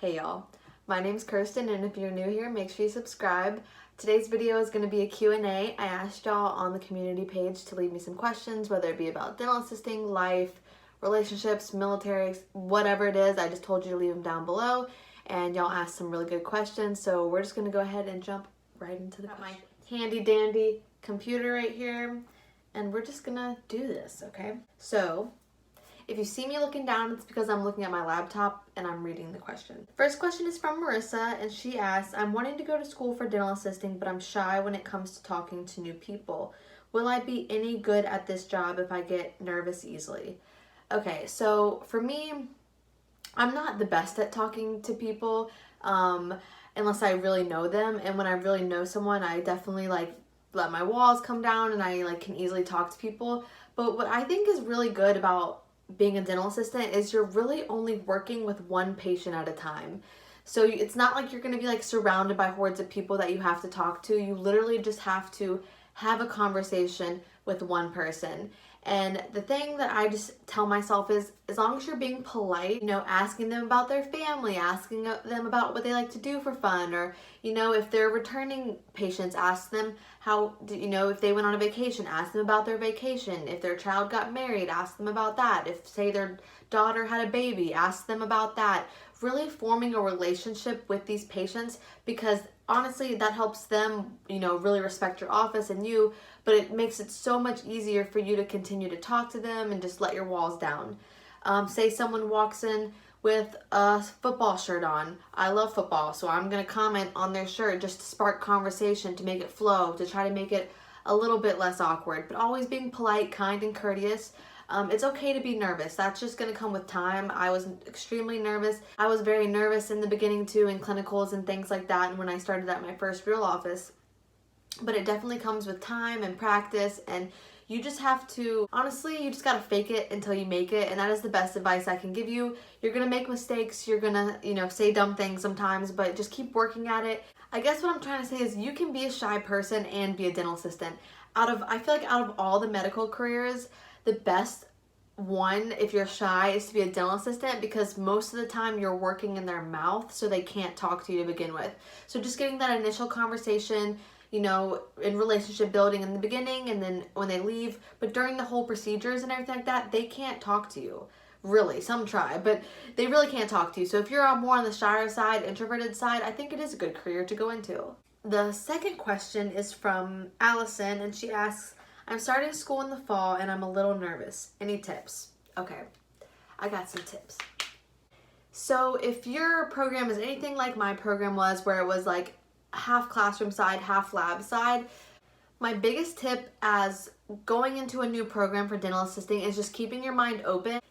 Hey y'all, my name's Kirsten, and if you're new here, make sure you subscribe. Today's video is going to be a Q&A. I asked y'all on the community page to leave me some questions, whether it be about dental assisting, life, relationships, military, whatever it is. I just told you to leave them down below, and y'all asked some really good questions, so we're just going to go ahead and jump right into the questions. My handy dandy computer right here, and we're just going to do this, okay? So, if you see me looking down, it's because I'm looking at my laptop and I'm reading the question. First question is from Marissa, and she asks, I'm wanting to go to school for dental assisting, but I'm shy when it comes to talking to new people. Will I be any good at this job if I get nervous easily? Okay, so for me, I'm not the best at talking to people unless I really know them. And when I really know someone, I definitely let my walls come down and I can easily talk to people. But what I think is really good about being a dental assistant is you're really only working with one patient at a time. So it's not like you're going to be surrounded by hordes of people that you have to talk to. You literally just have to have a conversation with one person. And the thing that I just tell myself is, as long as you're being polite, asking them about their family, asking them about what they like to do for fun, or, if they're returning patients, ask them how, if they went on a vacation, ask them about their vacation. If their child got married, ask them about that. If, say, their daughter had a baby, ask them about that. Really forming a relationship with these patients, because honestly, that helps them, really respect your office and you, but it makes it so much easier for you to continue to talk to them and just let your walls down. Say someone walks in with a football shirt on. I love football, so I'm going to comment on their shirt just to spark conversation, to make it flow, to try to make it a little bit less awkward, but always being polite, kind, and courteous. It's okay to be nervous. That's just going to come with time. I was extremely nervous. I was very nervous in the beginning too, in clinicals and things like that, and when I started at my first real office. But it definitely comes with time and practice, and you just have to, honestly, you just got to fake it until you make it, and that is the best advice I can give you. You're going to make mistakes. You're going to, say dumb things sometimes, but just keep working at it. I guess what I'm trying to say is you can be a shy person and be a dental assistant. I feel like out of all the medical careers, the best one, if you're shy, is to be a dental assistant, because most of the time you're working in their mouth, so they can't talk to you to begin with. So just getting that initial conversation, in relationship building in the beginning, and then when they leave, but during the whole procedures and everything like that, they can't talk to you. Really, some try, but they really can't talk to you. So if you're more on the shyer side, introverted side, I think it is a good career to go into. The second question is from Allison, and she asks, I'm starting school in the fall and I'm a little nervous. Any tips? Okay, I got some tips. So if your program is anything like my program was, where it was half classroom side, half lab side, my biggest tip as going into a new program for dental assisting is just keeping your mind open.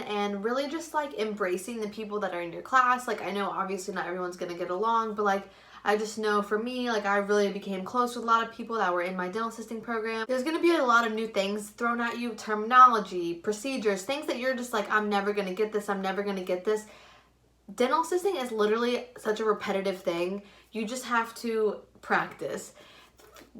And really just embracing the people that are in your class. I know obviously not everyone's gonna get along, but I just know for me, I really became close with a lot of people that were in my dental assisting program. There's going to be a lot of new things thrown at you, terminology, procedures, things that you're just I'm never going to get this, I'm never going to get this. Dental assisting is literally such a repetitive thing. You just have to practice.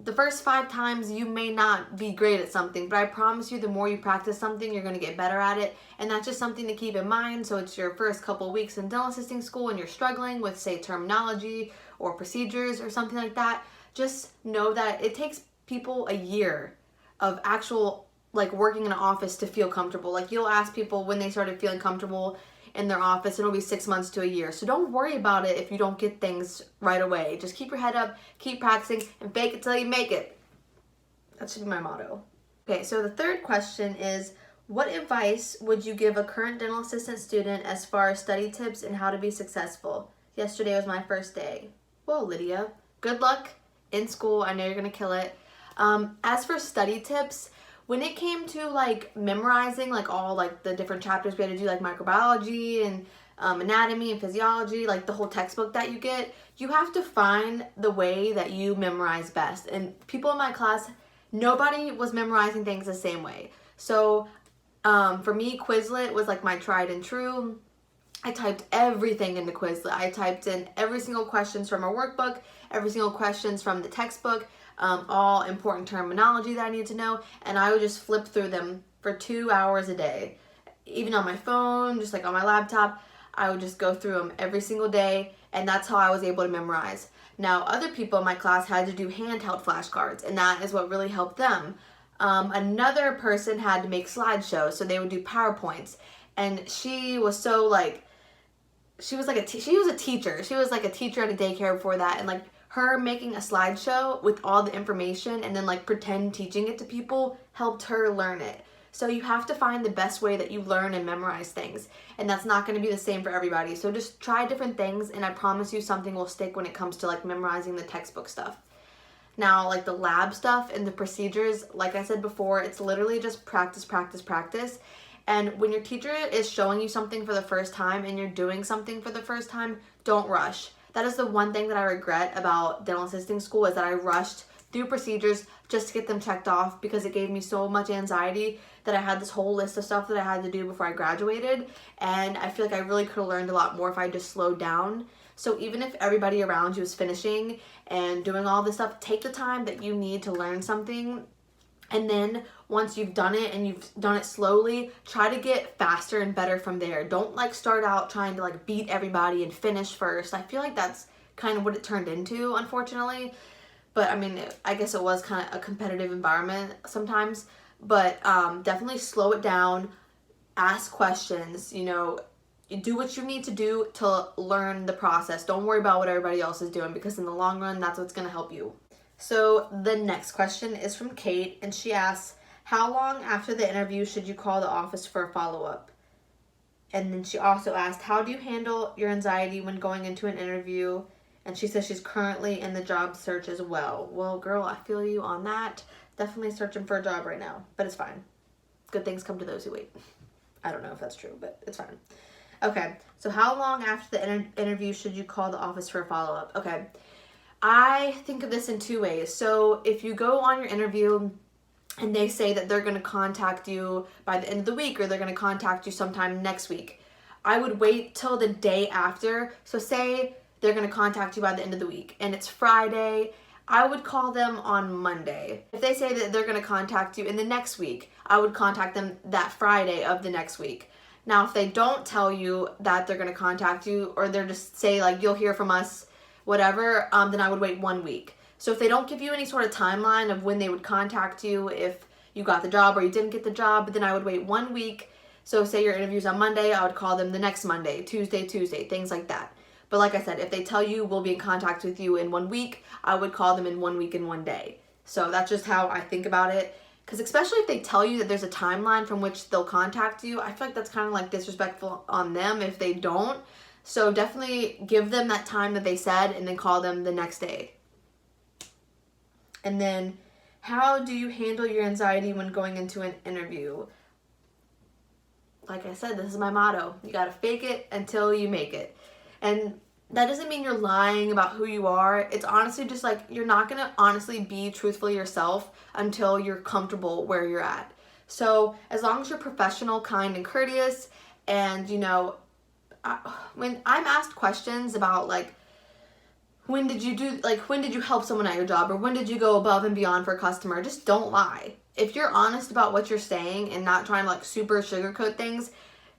The first 5 times you may not be great at something, but I promise you the more you practice something, you're going to get better at it. And that's just something to keep in mind. So it's your first couple weeks in dental assisting school and you're struggling with, say, terminology or procedures or something like that. Just know that it takes people a year of actual working in an office to feel comfortable. You'll ask people when they started feeling comfortable in their office, it'll be 6 months to a year. So don't worry about it if you don't get things right away. Just keep your head up, keep practicing, and fake it till you make it. That should be my motto. Okay, so the third question is, what advice would you give a current dental assistant student as far as study tips and how to be successful? Yesterday was my first day. Whoa, Lydia. Good luck in school. I know you're gonna kill it. As for study tips, when it came to memorizing all the different chapters we had to do, microbiology and anatomy and physiology, the whole textbook that you get, you have to find the way that you memorize best. And people in my class, nobody was memorizing things the same way. So for me, Quizlet was my tried and true. I typed everything into Quizlet. I typed in every single questions from our workbook, every single questions from the textbook, all important terminology that I need to know, and I would just flip through them for 2 hours a day. Even on my phone, just on my laptop. I would just go through them every single day, and that's how I was able to memorize. Now, other people in my class had to do handheld flashcards, and that is what really helped them. Another person had to make slideshows, so they would do PowerPoints, and she was so like, she was a teacher. She was like a teacher at a daycare before that, and like her making a slideshow with all the information and then like pretend teaching it to people helped her learn it. So you have to find the best way that you learn and memorize things, and that's not going to be the same for everybody. So just try different things, and I promise you something will stick when it comes to like memorizing the textbook stuff. Now, like the lab stuff and the procedures, like I said before, it's literally just practice, practice, practice. And when your teacher is showing you something for the first time and you're doing something for the first time, don't rush. That is the one thing that I regret about dental assisting school, is that I rushed through procedures just to get them checked off, because it gave me so much anxiety that I had this whole list of stuff that I had to do before I graduated. And I feel like I really could have learned a lot more if I just slowed down. So even if everybody around you is finishing and doing all this stuff, take the time that you need to learn something. And then once you've done it and you've done it slowly, try to get faster and better from there. Don't like start out trying to like beat everybody and finish first. I feel like that's kind of what it turned into, unfortunately. But I mean, I guess it was kind of a competitive environment sometimes. But definitely slow it down, ask questions, you know, do what you need to do to learn the process. Don't worry about what everybody else is doing, because in the long run, that's what's going to help you. So the next question is from Kate, and she asks, how long after the interview should you call the office for a follow-up? And then she also asked, how do you handle your anxiety when going into an interview? And she says she's currently in the job search as well. Well, girl, I feel you on that. Definitely searching for a job right now, but it's fine. Good things come to those who wait. I don't know if that's true, but it's fine. Okay, so how long after the interview should you call the office for a follow-up? Okay, I think of this in two ways. So if you go on your interview and they say that they're going to contact you by the end of the week, or they're going to contact you sometime next week, I would wait till the day after. So say they're going to contact you by the end of the week and it's Friday, I would call them on Monday. If they say that they're going to contact you in the next week, I would contact them that Friday of the next week. Now, if they don't tell you that they're going to contact you, or they're just say like, you'll hear from us, whatever, then I would wait 1 week. So if they don't give you any sort of timeline of when they would contact you, if you got the job or you didn't get the job, then I would wait 1 week. So say your interview's on Monday, I would call them the next Monday, Tuesday, things like that. But like I said, if they tell you we'll be in contact with you in 1 week, I would call them in 1 week and 1 day. So that's just how I think about it. Because especially if they tell you that there's a timeline from which they'll contact you, I feel like that's kind of like disrespectful on them if they don't. So definitely give them that time that they said and then call them the next day. And then, how do you handle your anxiety when going into an interview? Like I said, this is my motto. You gotta fake it until you make it. And that doesn't mean you're lying about who you are. It's honestly just like, you're not gonna honestly be truthfully yourself until you're comfortable where you're at. So as long as you're professional, kind, and courteous, and you know, when I'm asked questions about like, when did you help someone at your job, or when did you go above and beyond for a customer, just don't lie. If you're honest about what you're saying and not trying to like super sugarcoat things,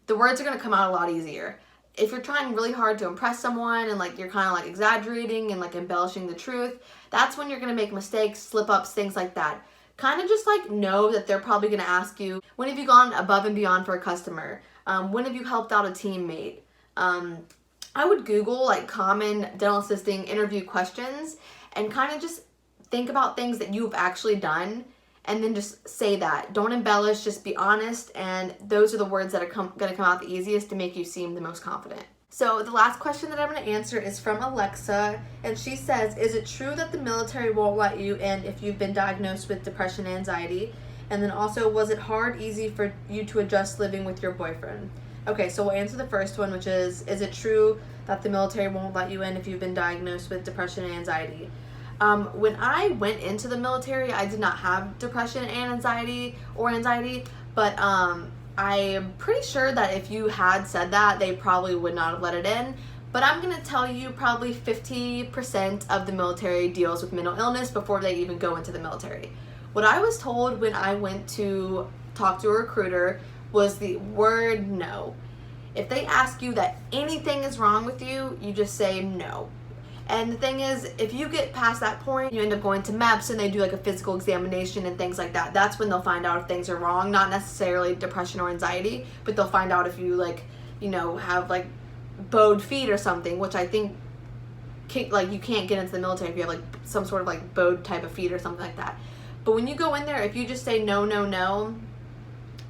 the words are gonna come out a lot easier. If you're trying really hard to impress someone and like you're kind of like exaggerating and like embellishing the truth, that's when you're going to make mistakes, slip-ups, things like that. Kind of just like know that they're probably going to ask you, when have you gone above and beyond for a customer? When have you helped out a teammate? I would Google like common dental assisting interview questions and kind of just think about things that you've actually done, and then just say that. Don't embellish, just be honest, and those are the words that are going to come out the easiest to make you seem the most confident. So the last question that I'm going to answer is from Alexa, and she says, is it true that the military won't let you in if you've been diagnosed with depression and anxiety? And then also, was it hard, easy for you to adjust living with your boyfriend? Okay, so we'll answer the first one, which is it true that the military won't let you in if you've been diagnosed with depression and anxiety? When I went into the military, I did not have depression and anxiety, but I'm pretty sure that if you had said that, they probably would not have let it in. But I'm going to tell you, probably 50% of the military deals with mental illness before they even go into the military. What I was told when I went to talk to a recruiter was the word no. If they ask you that anything is wrong with you, you just say no. And the thing is, if you get past that point, you end up going to MEPS and they do like a physical examination and things like that. That's when they'll find out if things are wrong, not necessarily depression or anxiety, but they'll find out if you like, you know, have like bowed feet or something, which I think like you can't get into the military if you have like some sort of like bowed type of feet or something like that. But when you go in there, if you just say no, no, no,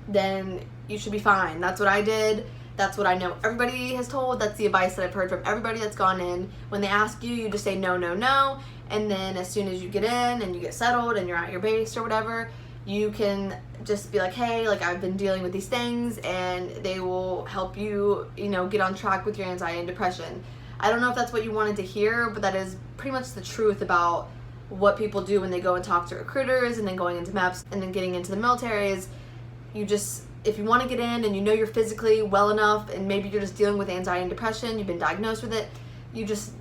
then you should be fine. That's what I did. That's what I know everybody has told. That's the advice that I've heard from everybody that's gone in. When they ask you, you just say no, no, no. And then as soon as you get in and you get settled and you're at your base or whatever, you can just be like, hey, like I've been dealing with these things, and they will help you, you know, get on track with your anxiety and depression. I don't know if that's what you wanted to hear, but that is pretty much the truth about what people do when they go and talk to recruiters and then going into MEPS and then getting into the military. Is you just, if you want to get in and you know you're physically well enough and maybe you're just dealing with anxiety and depression, you've been diagnosed with it, you just,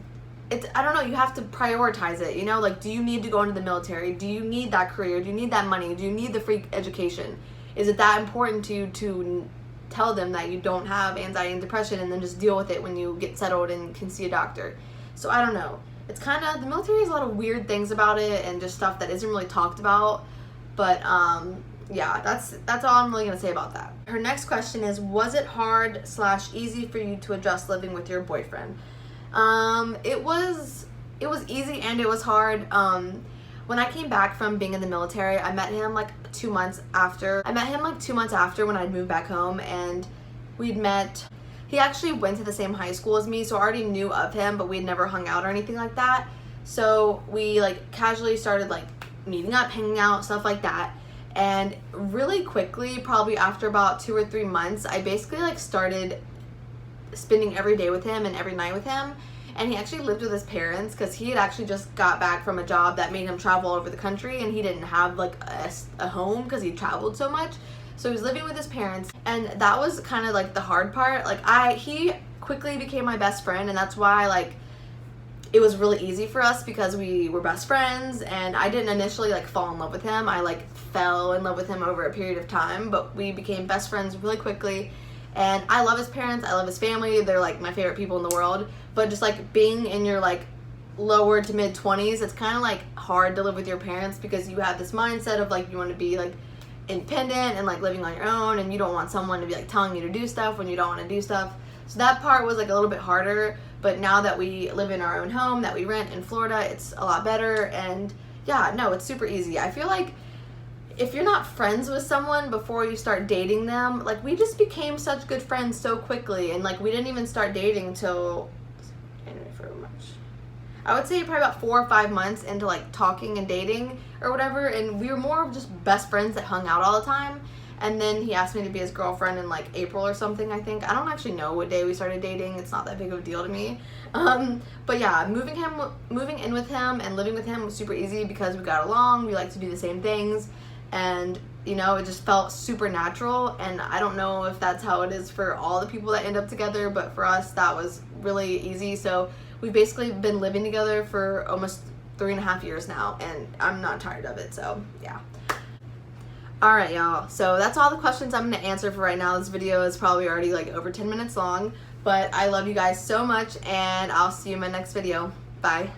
I don't know, you have to prioritize it, you know, like, do you need to go into the military? Do you need that career? Do you need that money? Do you need the free education? Is it that important to you to tell them that you don't have anxiety and depression and then just deal with it when you get settled and can see a doctor? So I don't know. It's kind of, the military has a lot of weird things about it and just stuff that isn't really talked about, but yeah, that's all I'm really gonna say about that. Her next question is, was it hard / easy for you to adjust living with your boyfriend? It was easy and it was hard. When I came back from being in the military, I met him like 2 months after. when I'd moved back home, and we'd met. He actually went to the same high school as me, so I already knew of him, but we'd never hung out or anything like that. So we like casually started like meeting up, hanging out, stuff like that. And really quickly, probably after about 2 or 3 months, I basically like started spending every day with him and every night with him. And he actually lived with his parents because he had actually just got back from a job that made him travel all over the country, and he didn't have like a home because he traveled so much. So he was living with his parents, and that was kind of like the hard part. Like he quickly became my best friend, and that's why like it was really easy for us because we were best friends, and I didn't initially like fall in love with him. I like fell in love with him over a period of time, but we became best friends really quickly. And I love his parents, I love his family, they're like my favorite people in the world. But just like being in your like lower to mid 20s, it's kind of like hard to live with your parents because you have this mindset of like you want to be like independent and like living on your own, and you don't want someone to be like telling you to do stuff when you don't want to do stuff. So that part was like a little bit harder. But now that we live in our own home that we rent in Florida, it's a lot better. And yeah, no, it's super easy. I feel like if you're not friends with someone before you start dating them, like we just became such good friends so quickly, and like we didn't even start dating till I would say probably about 4 or 5 months into like talking and dating or whatever, and we were more of just best friends that hung out all the time. And then he asked me to be his girlfriend in like April or something, I think. I don't actually know what day we started dating. It's not that big of a deal to me. But yeah, moving in with him and living with him was super easy because we got along. We like to do the same things, and you know, it just felt super natural. And I don't know if that's how it is for all the people that end up together, but for us that was really easy. So we've basically been living together for almost 3.5 years now, and I'm not tired of it. So yeah. Alright y'all, so that's all the questions I'm going to answer for right now. This video is probably already like over 10 minutes long, but I love you guys so much, and I'll see you in my next video. Bye.